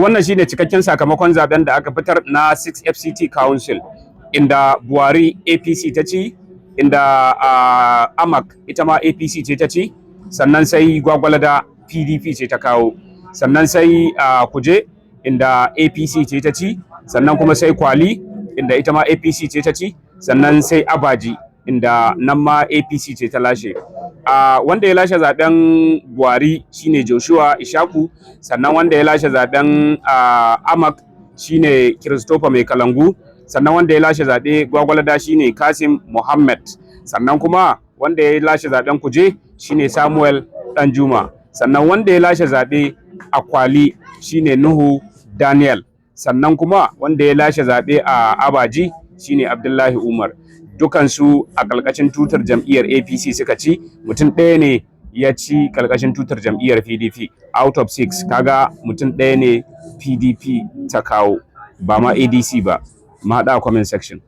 Wannan shine cikakken sakamakon zaben da aka fitar na 6 FCT Council, inda Buhari APC ta ci, inda Amak ita ma APC ce ta ci, sannan sai Gwagwalada PDP ce ta kawo, sannan sai Kuje inda APC ce ta ci, sannan kuma sai Kwali inda ita ma APC ce ta ci, sannan sai Abaji inda nan ma APC ce ta lashe. Wanda ya lashe zaben Buhari shine Joshua Ishaku, sannan wanda ya lashe zaben Amak shine Christopher Mai Kalangu, sannan wanda ya lashe zabe Gwagwalada shine Kasim Muhammad, sannan kuma wanda ya lashe zaben Kuje shine Samuel Danjuma, sannan wanda ya lashe zabe Akwali shine Nuhu Daniel, sannan kuma wanda ya lashe zabe a Abaji shine Abdullahi Umar. Dukansu a ƙarƙashin tutar jam'iyyar APC suka ci, mutum ɗaya ne ya ci ƙarƙashin tutar jam'iyyar PDP out of 6, kaga mutum ɗaya ne PDP ta kawo, ba ma ADC ba. Mu haɗa a comment section.